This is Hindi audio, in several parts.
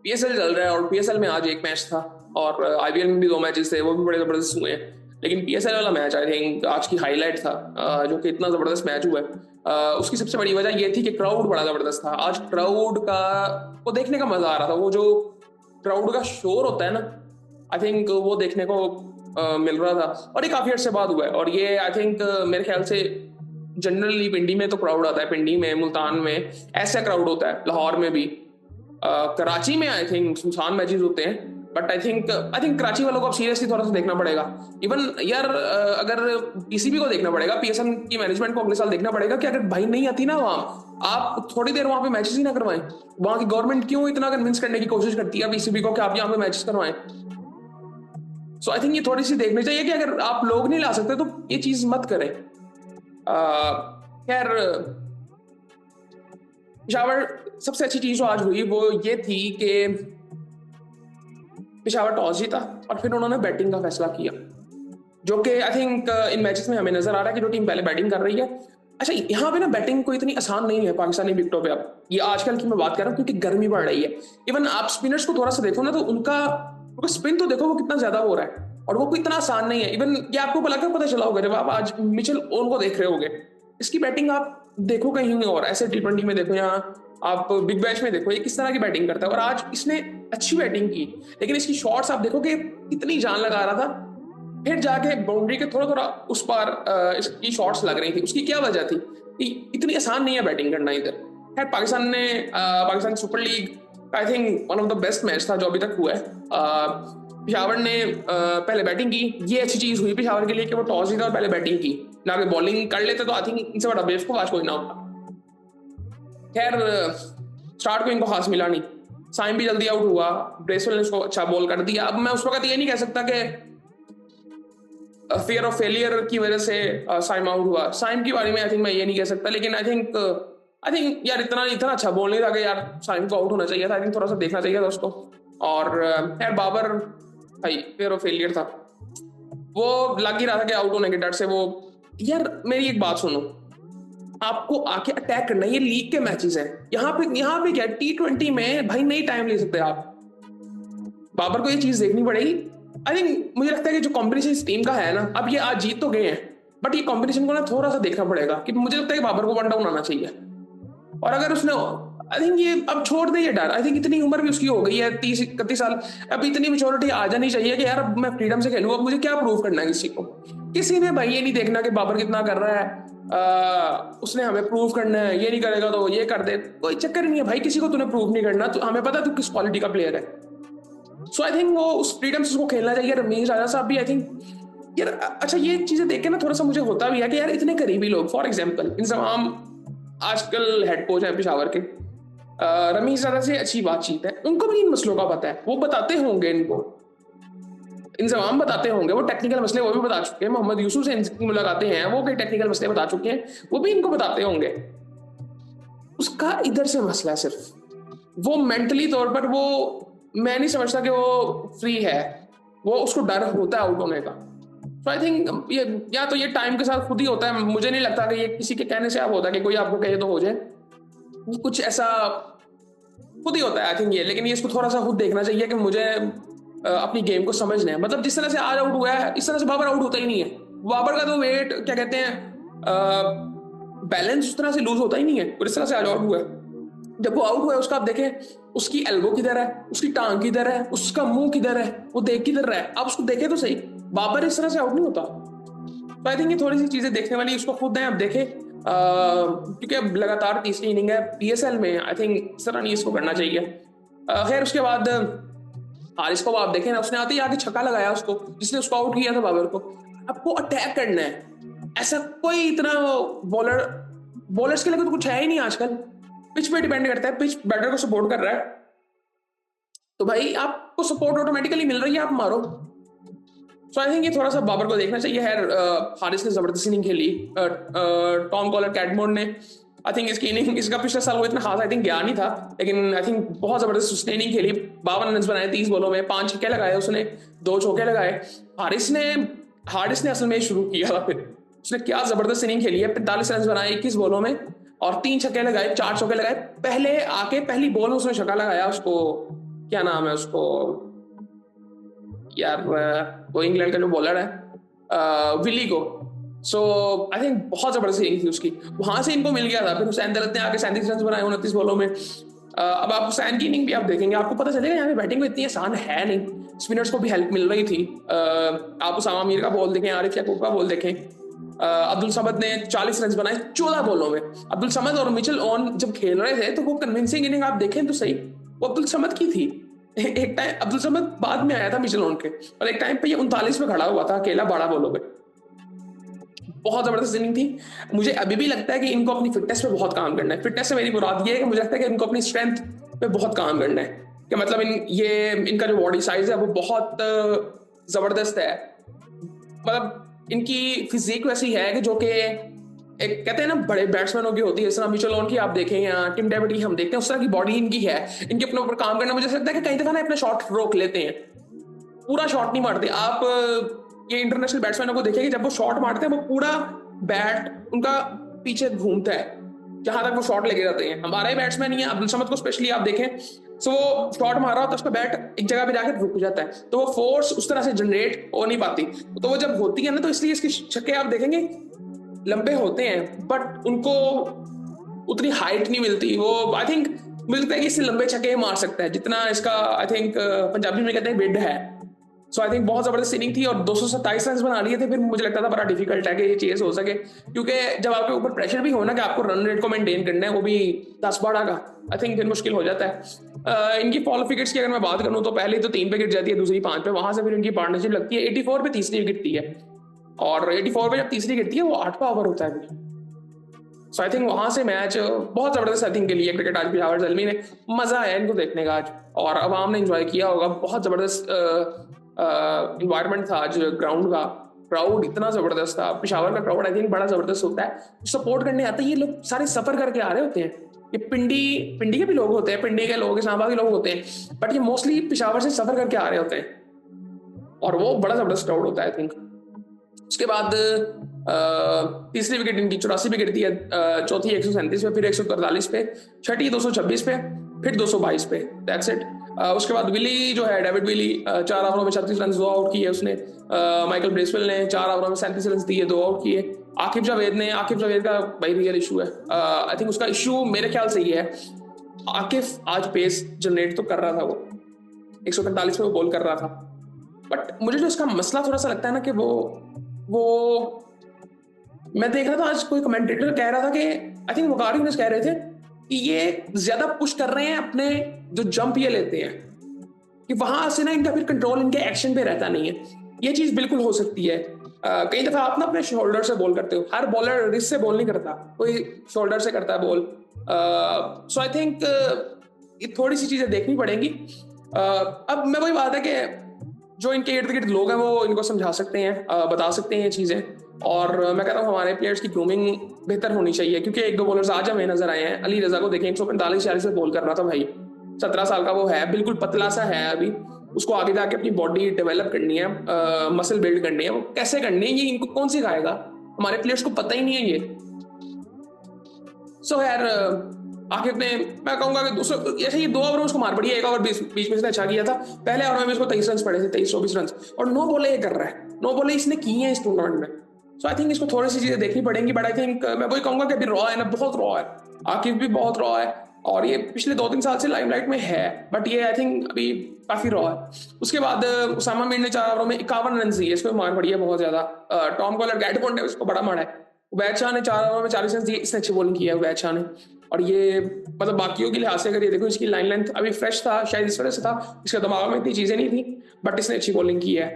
पीएसएल चल रहा है और पीएसएल में आज एक मैच था और आईपीएल में भी 2 मैचेस थे, वो भी बड़े जबरदस्त हुए हैं। लेकिन पीएसएल वाला मैच आई थिंक आज की हाईलाइट था, जो कि इतना जबरदस्त मैच हुआ है। उसकी सबसे बड़ी वजह ये थी कि क्राउड बड़ा जबरदस्त था। आज क्राउड का वो देखने का मजा आ रहा था। वो जो क्राउड का शोर होता है ना, आई थिंक वो देखने को मिल रहा था और ये काफी अर्से बाद हुआ है। और ये आई थिंक मेरे ख्याल से जनरली पिंडी में तो क्राउड आता है, पिंडी में, मुल्तान में ऐसा क्राउड होता है, लाहौर में भी। कराची में आई थिंक सुनसान मैचेस होते हैं, बट आई थिंक कराची वालों को अब सीरियसली थोड़ा सा देखना पड़ेगा। इवन यार अगर पीसीबी को देखना पड़ेगा, पीएसएल की मैनेजमेंट को अगले साल देखना पड़ेगा कि अगर भाई नहीं आती ना वहां, आप थोड़ी देर वहां पे मैचेस ही ना करवाएं। वहां की गवर्नमेंट क्यों इतना कन्विंस करने की कोशिश करती है पीसीबी को कि आप यहाँ पे मैचेस करवाएं? सो आई थिंक ये थोड़ी सी देखनी चाहिए कि अगर आप लोग नहीं ला सकते तो ये चीज मत करें। खैर, पेशावर सबसे अच्छी चीज जो आज हुई वो ये थी कि पेशावर टॉस जीता और फिर उन्होंने बैटिंग का फैसला किया, जो कि आई थिंक इन मैचेस में हमें नजर आ रहा है कि जो टीम पहले बैटिंग कर रही है। अच्छा, यहाँ पे ना बैटिंग कोई इतनी आसान नहीं है पाकिस्तानी विकेटों पे। अब ये आजकल की मैं बात कर रहा हूँ क्योंकि गर्मी बढ़ रही है। इवन आप स्पिनर्स को थोड़ा सा देखो ना तो उनका स्पिन तो देखो वो कितना ज्यादा हो रहा है और वो कोई इतना आसान नहीं है। इवन ये आपको पता चला होगा जब आप आज मिचेल ओन को देख रहे होगे, इसकी बैटिंग आप देखो कहीं और, ऐसे T20 में देखो या आप बिग बैश में देखो, ये किस तरह की बैटिंग करता है। और आज इसने अच्छी बैटिंग की, लेकिन इसकी शॉट्स आप देखो कि कितनी जान लगा रहा था। फिर जाके बाउंड्री के थोड़ा थोड़ा उस पार इसकी शॉट्स लग रही थी। उसकी क्या वजह थी? इतनी आसान नहीं है बैटिंग करना इधर। खैर, Pakistan super league I think one of the best match था जो अभी तक हुआ है। पेशावर ने पहले बैटिंग की, ये अच्छी चीज हुई पेशावर के लिए कि वो टॉस जीता और पहले बैटिंग की, ना कि बॉलिंग कर लेते तो आई थिंक इनसे बड़ा बेवकूफ आज कोई ना होता। खैर, स्टार्ट को इनको खास मिला नहीं। साइम भी जल्दी आउट हुआ, ब्रेसवेल ने उसको अच्छा बॉल कर दिया। अब मैं उस वक्त ये नहीं कह सकता कि फियर ऑफ फेलियर की वजह से साइम आउट हुआ। साइम की बारे में आई थिंक मैं ये नहीं कह सकता, लेकिन आई थिंक यार इतना इतना अच्छा बॉल नहीं था कि यार साइम को आउट होना चाहिए था। आई थिंक थोड़ा सा देखना चाहिए था उसको। और यार बाबर भाई फियर ऑफ फेलियर था, वो लग ही रहा था कि आउट होने के डर से वो। यार मेरी एक बात सुनो, आपको आके अटैक करना है, ये लीग के मैचेस हैं। यहाँ पे क्या T20 में भाई नहीं टाइम ले सकते आप। बाबर को ये चीज देखनी पड़ेगी। आई थिंक मुझे लगता है कि जो कॉम्बिनेशन इस टीम का है ना, अब ये आज जीत तो गए हैं, बट ये कॉम्बिनेशन को ना थोड़ा सा देखना पड़ेगा कि मुझे लगता है कि बाबर को 1 डाउन आना चाहिए। और अगर उसने आई थिंक ये अब छोड़ दे ये डर। आई थिंक इतनी उम्र भी उसकी हो गई है, 30-31 साल। अब इतनी मेच्योरिटी आ जानी चाहिए कि यार अब मैं फ्रीडम से खेलूँ, अब मुझे क्या प्रूव करना है किसी को। किसी ने भाई ये नहीं देखना कि बाबर कितना कर रहा है, उसने हमें प्रूव करना है, ये नहीं करेगा तो ये कर दे। कोई चक्कर नहीं है भाई, किसी को तूने प्रूव नहीं करना, तो हमें पता तू किस क्वालिटी का प्लेयर है। सो आई थिंक वो उस फ्रीडम से उसको खेलना चाहिए। रमीज राजा साहब भी आई थिंक यार अच्छा, ये चीजें देख के ना थोड़ा सा मुझे होता भी है कि यार इतने करीबी लोग, फॉर एग्जाम्पल इंजमाम आजकल हेड कोच है पेशावर के, रमीज राजा से अच्छी बातचीत है, उनको भी इन मसलों का पता है, वो बताते होंगे इनको, इंजमाम बताते होंगे, वो टेक्निकल मसले वो भी बता चुके हैं। मोहम्मद यूसुफ से इनकी मुलाकातें हैं, वो कई टेक्निकल मसले बता चुके हैं, वो भी इनको बताते होंगे। उसका इधर से मसला है सिर्फ वो मेंटली तौर पर, वो मैं नहीं समझता कि वो फ्री है, वो उसको डर होता है आउट होने का। तो आई थिंक ये या तो ये टाइम के साथ खुद ही होता है, मुझे नहीं लगता कि ये किसी के कहने से आप होता है कि कोई आपको कहे तो हो जाए, कुछ ऐसा खुद ही होता है आई थिंक ये। लेकिन ये इसको थोड़ा सा खुद देखना चाहिए कि मुझे अपनी गेम को समझना है। मतलब जिस तरह से आज आउट हुआ है इस तरह से बाबर आउट होता ही नहीं है। बाबर का तो वेट क्या कहते हैं, बैलेंस उस तरह से लूज होता ही नहीं है और इस तरह से आज आउट हुआ है। जब वो आउट हुआ है उसका आप देखें, उसकी एल्बो किधर है, उसकी टांग किधर है, उसका मुंह किधर है, वो देख किधर रहा है, आप उसको देखें तो सही। बाबर इस तरह से आउट नहीं होता। तो आई थिंक ये थोड़ी सी चीजें देखने वाली, उसको खुद है, आप देखें। क्योंकि अब लगातार तीसरी इनिंग है पीएसएल में, आई थिंक इस तरह नहीं इसको करना चाहिए। खैर, उसके बाद हारिस को आप देखें ना, उसने आते ही आके छक्का लगाया उसको, जिसने उसको आउट किया था बाबर को। आपको अटैक करना है, ऐसा कोई इतना बॉलर्स के लिए तो कुछ है ही नहीं आजकल। पिच पे डिपेंड करता है, पिच बैटर को सपोर्ट कर रहा है तो भाई आपको सपोर्ट ऑटोमेटिकली मिल रही है, आप मारो। सो आई थिंक ये थोड़ा सा बाबर को देखना चाहिए। हारिस ने जबरदस्त इनिंग खेली, टॉम कॉलर कैटमोन ने आई थिंक इसकी इनिंग, इसका पिछला साल वो इतना खास आई थिंक गया नहीं था, लेकिन आई थिंक बहुत जबरदस्त उसने इनिंग खेली। 52 रन बनाए 30 बॉलों में, 5 छक्के लगाए उसने, 2 चौके लगाए। हारिस ने असल में शुरू किया था, फिर उसने क्या जबरदस्त इनिंग खेली है। 45 रन बनाए 21 बॉलों में और 3 छक्के लगाए, 4 चौके लगाए। पहले आके पहली बॉल में उसने छक्का लगाया, उसको क्या नाम है उसको यार, वो इंग्लैंड का जो बॉलर है, विली को। सो आई थिंक बहुत जबरदस्त इनिंग थी उसकी, वहां से इनको मिल गया था। फिर हुसैन दलत ने आके 37 रन बनाए 29 बॉलों में। अब आप हुसैन की इनिंग भी आप देखेंगे, आपको पता चलेगा यहाँ पे बैटिंग में इतनी आसान है नहीं, स्पिनर्स को भी हेल्प मिल रही थी। आप उसामा मीर का बॉल देखें, आरिफ याकूब का बॉल देखें। अब्दुल समद ने 40 रन बनाए 14 बॉलों में। अब्दुल समद और मिचेल ऑन जब खेल रहे थे तो वो कन्विंसिंग इनिंग आप देखें तो सही, वो अब्दुल समद की थी। एक टाइम अब्दुल समद बाद में आया था मिचेल ऑन के, और एक टाइम पे ये 39 पे खड़ा हुआ था अकेला 12 बॉलों पे। बहुत जबरदस्त इनिंग थी। मुझे अभी भी लगता है कि इनको अपनी फिटनेस पे बहुत काम करना है। फिटनेस से मेरी मुराद ये है कि मुझे लगता है कि इनको अपनी स्ट्रेंथ पे बहुत काम करना है, कि मतलब इनका जो बॉडी साइज है वो बहुत जबरदस्त है। मतलब इनकी फिजिक वैसी है कि जो कि एक कहते हैं ना बड़े बैट्समैनों की होती है, इस तरह मिचेल ऑन की आप देखें या टिम डेविड की हम देखते हैं, उस तरह की बॉडी इनकी है। इनके अपने ऊपर काम करना, मुझे लगता है कि कई दफा ना अपना शॉट रोक लेते हैं, पूरा शॉट नहीं मारते। आप ये इंटरनेशनल बैट्समैनों को देखेंगे, जब वो शॉट मारते हैं वो पूरा बैट उनका पीछे घूमता है जहां तक वो शॉट लेके जाते हैं। हमारे बैट्समैन ही है, अब्दुल समद को स्पेशली आप देखें, सो वो शॉट मारा होता है उसका बैट एक जगह पे जाकर रुक जाता है, तो वो फोर्स उस तरह से जनरेट हो नहीं पाती। तो वो जब होती है ना, तो इसलिए इसके छक्के आप देखेंगे लंबे होते हैं, बट उनको उतनी हाइट नहीं मिलती। वो आई थिंक मिलता है कि इससे लंबे छक्के मार सकता है जितना इसका आई थिंक पंजाबी में कहते हैं विड है। सो आई थिंक बहुत जबरदस्त इनिंग थी, और 227 रन बना लिए थे। फिर मुझे लगता था बड़ा डिफिकल्ट है कि ये चेज हो सके, क्योंकि जब आपके ऊपर प्रेशर भी हो ना कि आपको रन रेट को मेंटेन करना है, वो भी 10-12 का, आई थिंक फिर मुश्किल हो जाता है। इनकी फॉलो विकेट्स की अगर मैं बात करूं तो पहले तो 3 पे गिर जाती है, दूसरी 5 पे, वहां से फिर इनकी पार्टनरशिप लगती है 84 पे तीसरी गिरती है, और 84 पे जब तीसरी गिरती है वो 8वां ओवर होता है। सो आई थिंक वहां से मैच बहुत जबरदस्त आई थिंक के लिए क्रिकेट आज पिशावर जलमी में मजा आया इनको देखने का आज, और आवाम ने एंजॉय किया होगा। बहुत जबरदस्त इन्वायरमेंट था आज ग्राउंड का, क्राउड इतना जबरदस्त था। पिशावर का क्राउड आई थिंक बड़ा जबरदस्त होता है, सपोर्ट करने आते हैं। ये लोग सारे सफर करके आ रहे होते हैं, ये पिंडी पिंडी के भी लोग होते हैं, पिंडी के लोग, इस्लामाबाद के लोग होते हैं, बट ये मोस्टली पिशावर से सफर करके आ रहे होते हैं, और वो बड़ा जबरदस्त क्राउड होता है आई थिंक। उसके बाद तीसरी विकेट इनकी 84 पे गिरती है, चौथी 137 पे, फिर 143 पे, छठी 226 पे, फिर 222 पे, दैट्स इट। उसके बाद विली जो है, डेविड विली 4 ओवरों में 36 रन 2 आउट किए उसने। माइकल ब्रेसवेल ने 4 ओवरों में 37 रन दिए, 2 आउट किए। आकिब जावेद का भाई रियल इशू है, आई थिंक उसका इशू मेरे ख्याल से ये है, आकिफ आज पेस जनरेट तो कर रहा था, वो 145 पे वो बॉल कर रहा था, बट मुझे जो इसका मसला थोड़ा सा लगता है ना कि वो मैं देख रहा था आज कोई कमेंटेटर कह रहा था कि आई थिंक वकार यूनिस कह रहे थे कि ये ज्यादा पुश कर रहे हैं अपने जो जंप ये लेते हैं, कि वहां से ना इनका फिर कंट्रोल इनके एक्शन पे रहता नहीं है। ये चीज बिल्कुल हो सकती है। कई दफा आप ना अपने शोल्डर से बॉल करते हो, हर बॉलर रिस्ट से बॉल नहीं करता, कोई शोल्डर से करता है बॉल। सो आई थिंक ये थोड़ी सी चीजें देखनी पड़ेंगी। अब मैं वही बात है कि जो इनके इर्द गिर्द लोग हैं वो इनको समझा सकते हैं, बता सकते हैं ये चीजें, और मैं कहता हूँ हमारे प्लेयर्स की ग्रूमिंग बेहतर होनी चाहिए, क्योंकि 1-2 बॉलर्स आज हमें नजर आए हैं। अली रजा को देखें, 145-46 पे बॉल कर रहा था भाई, 17 साल का वो है, बिल्कुल पतला सा है अभी, उसको आगे जाके अपनी बॉडी डेवलप करनी है, मसल बिल्ड करनी है, वो कैसे करनी है ये इनको कौन सिखाएगा? हमारे प्लेयर्स को पता ही नहीं है ये। सो यार आखिर ने मैं कहूंगा कि ऐसे ही 2 ओवर में उसको मार पड़ी है, 1 ओवर बीच में इसने अच्छा किया था, पहले ओवर में इसको 23 रन पड़े थे, 23-24 रन, और 9 बॉलें ये कर रहा है, 9 बॉलें इसने की हैं इस टूर्नामेंट में। सो आई थिंक इसको थोड़ी सी चीजें देखनी पड़ेंगी, बट आई थिंक मैं वही कहूंगा कि अभी रॉ है ना, बहुत रॉ है, आकिफ भी बहुत रॉ है, और ये पिछले 2-3 साल से लाइमलाइट में है, बट ये आई थिंक अभी काफी रॉ है। उसके बाद उसामा मीर ने 4 ओवरों में 51 रन दिए, इसको मार पड़ी है बहुत ज्यादा। टॉम कॉलर गैटबॉन्ड ने उसको बड़ा मारा है। उबैद शाह ने 4 ओवर में 40 रन दिए, इसने अच्छी बॉलिंग की है उबैद शाह ने, और ये मतलब बाकियों के लिहाज से अगर ये देखो, इसकी लाइन लेंथ अभी फ्रेश था, शायद इस वजह से था, इसके दिमाग में इतनी चीजें नहीं थी, बट इसने अच्छी बॉलिंग की है।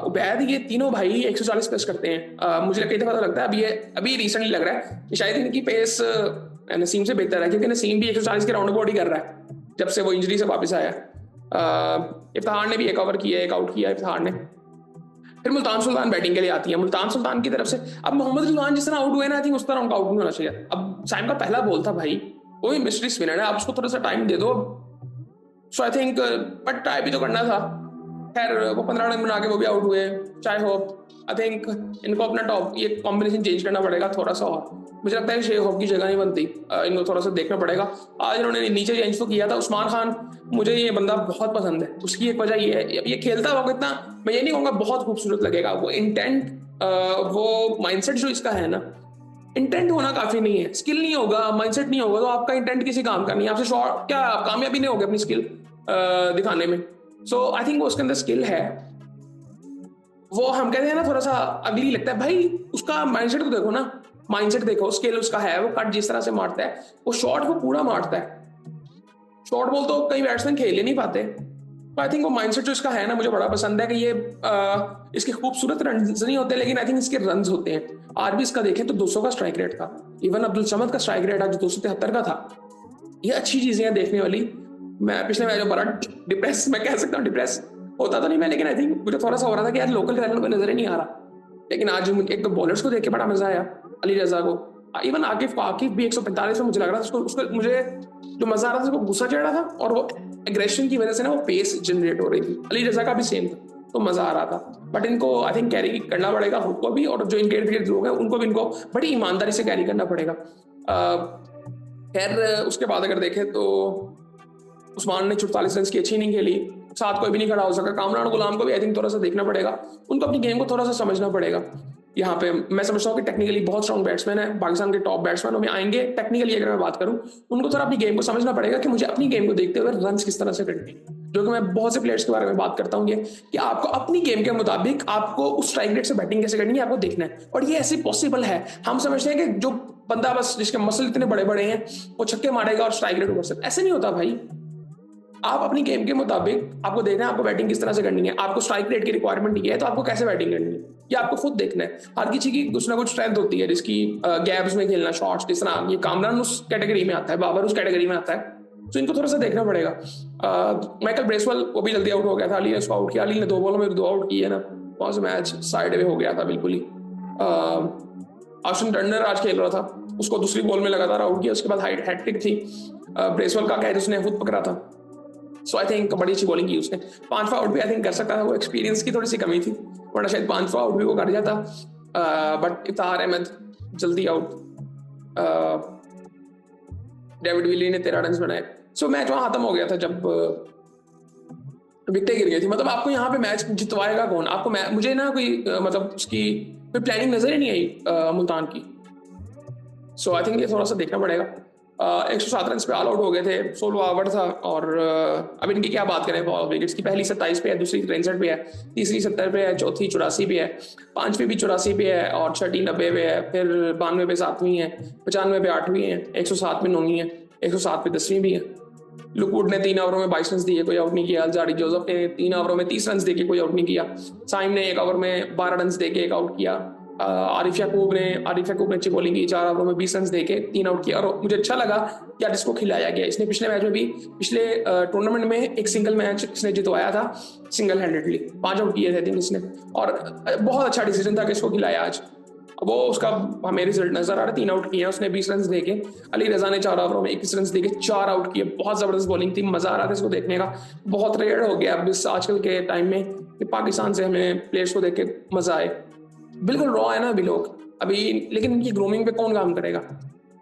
उबैद, ये तीनों भाई 140 प्लस करते हैं। मुझे कई दफा तो लगता है अभी रिसेंटली लग रहा है कि शायद इनकी पेस नसीम से बेहतर है, क्योंकि नसीम भी 140 के राउंड बॉडी कर रहा है जब से वो इंजरी से वापस आया। इफ्तिखार ने भी 1 ओवर किया, 1 आउट किया इफ्तिखार ने। फिर मुल्तान सुल्तान बैटिंग के लिए आती है, मुल्तान सुल्तान की तरफ से अब मोहम्मद रिजवान जिस तरह आउट हुए ना, आई थिंक उस तरह उनका आउट नहीं होना चाहिए। अब साइम का पहला बॉल था भाई, वो भी मिस्ट्री स्पिनर है, आप उसको थोड़ा सा टाइम दे दो। सो आई थिंक बट ट्राई भी तो करना था। खैर वो 15 रन बना के वो भी आउट हुए। चाहे होप, आई थिंक इनको अपना टॉप ये कॉम्बिनेशन चेंज करना पड़ेगा थोड़ा सा, और मुझे लगता है शेख होप की जगह नहीं बनती। इनको थोड़ा सा देखना पड़ेगा। आज इन्होंने नीचे चेंज तो किया था। उस्मान खान, मुझे ये बंदा बहुत पसंद है। उसकी एक वजह ये है, ये खेलता हुआ कितना, मैं ये नहीं कहूँगा बहुत खूबसूरत लगेगा, वो इंटेंट, वो माइंडसेट जो इसका है ना, इंटेंट होना काफी नहीं है। स्किल नहीं होगा, माइंडसेट नहीं होगा, तो आपका इंटेंट किसी काम का नहीं है। आपसे शॉर्ट क्या आप कामयाबी नहीं होगी अपनी स्किल दिखाने में। सो आई थिंक वो उसके अंदर स्किल है। वो हम कहते हैं ना थोड़ा सा अगली लगता है भाई, उसका माइंडसेट तो देखो ना, माइंडसेट देखो, स्किल उसका है। वो कट जिस तरह से मारता है, वो शॉट वो पूरा मारता है। शॉर्ट बॉल तो कई बैट्समैन खेल ही नहीं पाते। तो आई थिंक वो माइंडसेट जो इसका है ना, मुझे बड़ा पसंद है कि ये इसके खूबसूरत रन नहीं होते, लेकिन आई थिंक इसके रन होते हैं। आज भी इसका देखें तो 200 का स्ट्राइक रेट था। इवन अब्दुल समद का स्ट्राइक रेट आज 273 का था। ये अच्छी चीजें हैं देखने वाली। मैं पिछले मैच में बड़ा डिप्रेस, मैं कह सकता हूँ डिप्रेस होता तो नहीं मैं, लेकिन आई थिंक मुझे थोड़ा सा हो रहा था कि यार लोकल खिलाड़ियों को नजर ही नहीं आ रहा। लेकिन आज एक तो बॉलर्स को देख के बड़ा मजा आया। अली रजा को, इवन आकिफ आकिफ भी 145 में मुझे लग रहा था उसको मुझे जो मजा आ रहा था, उसको गुस्सा चढ़ रहा था, और वो एग्रेशन की वजह से ना वो पेस जनरेट हो रही थी। अली रजा का भी सेम था, तो मजा आ रहा था। बट इनको आई थिंक कैरी करना पड़ेगा खुद को भी, और जो इनके इर्द गिर्द लोग हैं उनको भी इनको बड़ी ईमानदारी से कैरी करना पड़ेगा। खैर उसके बाद अगर देखें तो उस्मान ने 44 रन की अच्छी इनिंग खेली, साथ कोई भी नहीं खड़ा हो सका। कामरान गुलाम को भी आई थिंक थोड़ा सा देखना पड़ेगा, उनको अपनी गेम को थोड़ा सा समझना पड़ेगा। यहाँ पे मैं समझता हूँ कि टेक्निकली बहुत स्ट्रॉन्ग बैट्समैन है, पाकिस्तान के टॉप बैट्समैनों में आएंगे। टेक्निकली अगर मैं बात करूँ, उनको थोड़ा अपनी गेम को समझना पड़ेगा कि मुझे अपनी गेम को देखते हुए रन किस तरह से करने, जो कि मैं बहुत से प्लेयर्स के बारे में बात करता हूँ ये कि आपको अपनी गेम के मुताबिक आपको उस स्ट्राइक रेट से बैटिंग कैसे करनी है आपको देखना है। और ये ऐसे पॉसिबल है। हम समझते हैं कि जो बंदा बस जिसके मसल इतने बड़े बड़े हैं वो छक्के मारेगा और स्ट्राइक रेट ऊपर से, ऐसे नहीं होता भाई। आप अपनी गेम के मुताबिक आपको देखना है आपको बैटिंग किस तरह से करनी है। आपको स्ट्राइक रेट की रिक्वायरमेंट ये है, तो आपको कैसे बैटिंग करनी है ये आपको खुद देखना है। हर किसी की कुछ ना कुछ स्ट्रेंथ होती है, जिसकी गैप्स में खेलना, शॉट्स, जिस तरह ये कामरान उस कैटेगरी में आता है, बाबर उस कैटेगरी में आता है, तो इनको थोड़ा सा देखना पड़ेगा। माइकल ब्रेसवेल वो भी जल्दी आउट हो गया था, अली ने उसको आउट किया। अली ने 2 बॉलों में 2 आउट किए ना, कौन सा मैच साइड में हो गया था बिल्कुल ही। आशिन टर्नर आज खेल रहा था, उसको दूसरी बॉल में लगातार आउट किया। उसके बाद हैट्रिक थी ब्रेसवेल का, कैच उसने खुद पकड़ा था। सो आई थिंक बड़ी अच्छी बॉलिंग की उसने। 5वां आउट भी आई थिंक कर सकता था, वो एक्सपीरियंस की थोड़ी सी कमी थी, वरना शायद 5वां आउट भी वो कर जाता। बट इफ्तार अहमद जल्दी आउट। डेविड विली ने 13 रन बनाए। सो मैच वहां खत्म हो गया था जब विकेटें गिर गई थी। मतलब आपको यहाँ पे मैच जितवाएगा कौन? आपको मुझे ना कोई मतलब उसकी कोई प्लानिंग नजर ही नहीं आई मुल्तान की। सो आई थिंक ये थोड़ा सा देखना पड़ेगा। 107 रन पे ऑल आउट हो गए थे, 16 ओवर था। और अब इनकी क्या बात करें, विकेट्स की पहली 27 पे है, दूसरी 63 पे है, तीसरी 70 पे है, चौथी 84 पे है, 5वीं भी 84 पे है, और छठी 90 पे है, फिर 92 पे 7वीं है, 95 पे 8वीं है, 107 पे 9वीं है, 107 पे 10वीं भी है। लुकवुड ने 3 ओवरों में 22 रन दिए, कोई आउट नहीं किया। अल्जारी जोसेफ ने 3 ओवरों में 30 रन देके कोई आउट नहीं किया। साइम ने 1 ओवर में 12 रन देके 1 आउट किया। आरिफ याकूब ने अच्छी बॉलिंग की, 4 ओवरों में 20 रन देके 3 आउट किया। और मुझे अच्छा लगा यार जिसको खिलाया गया। इसने पिछले मैच में भी, पिछले टूर्नामेंट में एक सिंगल मैच इसने जितवाया था सिंगल हैंडेडली, 5 आउट किए थे इसने। और बहुत अच्छा डिसीजन था कि इसको खिलाया आज। वो उसका हमें रिजल्ट नजर आ रहा है। 3 आउट किए उसने 20 रन देके। अली रजा ने 4 ओवरों में 21 रन देके 4 आउट किए। बहुत जबरदस्त बॉलिंग थी, मजा आ रहा था इसको देखने का। बहुत रेयर हो गया अब इस आजकल के टाइम में कि पाकिस्तान से हमें प्लेयर्स को देख के मजा आए। बिल्कुल रॉ है ना अभी लोग अभी, लेकिन इनकी ग्रूमिंग पे कौन काम करेगा?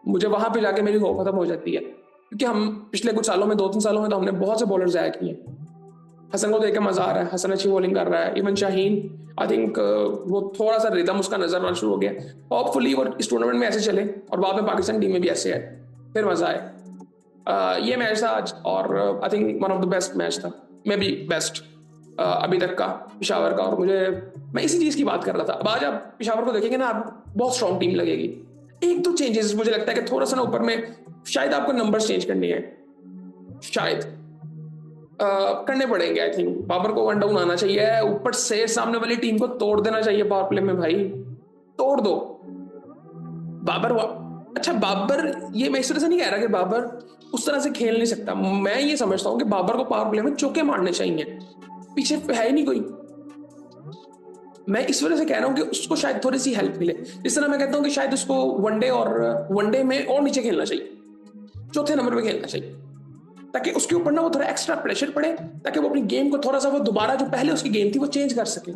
मुझे वहां पे जाके मेरी होप खत्म हो जाती है, क्योंकि हम पिछले कुछ सालों में 2-3 सालों में तो हमने बहुत से बॉलर जाया किए। हसन को देख के मजा आ रहा है, हसन अच्छी बॉलिंग कर रहा है। इवन शाहीन आई थिंक वो थोड़ा सा रिदम उसका नजर आना शुरू हो गया। होपफुली वो इस टूर्नामेंट में ऐसे चले और बाद में पाकिस्तान टीम में भी ऐसे आए, फिर मजा आए। ये मैच था आज, और I think one of the best match था, मे बी बेस्ट अभी तक का पेशावर का। और मैं इसी चीज की बात कर रहा था। अब आज आप पेशावर को देखेंगे ना, आप बहुत स्ट्रॉन्ग टीम लगेगी। एक दो चेंजेस मुझे लगता है कि थोड़ा सा ना ऊपर में शायद आपको नंबर्स चेंज करने हैं, शायद करने पड़ेंगे। आई थिंक बाबर को 1 डाउन आना चाहिए, ऊपर से सामने वाली टीम को तोड़ देना चाहिए पावर प्ले में। भाई तोड़ दो बाबर। अच्छा बाबर, ये मैं इस तरह से नहीं कह रहा कि बाबर उस तरह से खेल नहीं सकता। मैं ये समझता हूँ कि बाबर को पावर प्ले में चौके मारने चाहिए, पीछे है ही नहीं कोई। मैं इस वजह से कह रहा हूं कि उसको शायद थोड़ी सी हेल्प मिले। इस तरह मैं कहता हूं कि शायद उसको वनडे में और नीचे खेलना चाहिए, चौथे नंबर पे खेलना चाहिए। ताकि उसके ऊपर ना वो थोड़ा एक्स्ट्रा प्रेशर पड़े, ताकि वो अपनी गेम को थोड़ा सा वो दोबारा जो पहले उसकी गेम थी वो चेंज कर सके।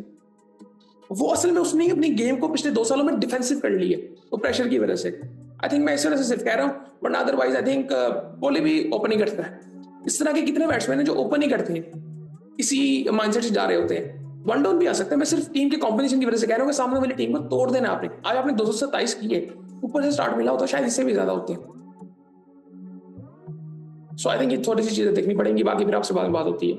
वो असल में उसने अपनी गेम को पिछले 2 सालों में डिफेंसिव कर ली है वो प्रेशर की वजह से। आई थिंक मैं इस वजह से सिर्फ कह रहा हूँ, वरना अदरवाइज आई थिंक कोहली भी ओपन ही करता है। इस तरह के कितने बैट्समैन हैं जो ओपन ही करते हैं, इसी माइंडसेट से जा रहे होते हैं। वन डाउन भी आ सकता है। मैं सिर्फ टीम के कॉम्बिनेशन की वजह से कह रहा हूँ कि सामने वाली टीम को तोड़ देना आपने। आज आपने 227 किए, ऊपर से स्टार्ट मिला होता शायद इससे भी ज्यादा होते हैं। सो आई थिंक ये थोड़ी सी चीजें देखनी पड़ेंगी, बाकी फिर आपसे बाद में बात होती है।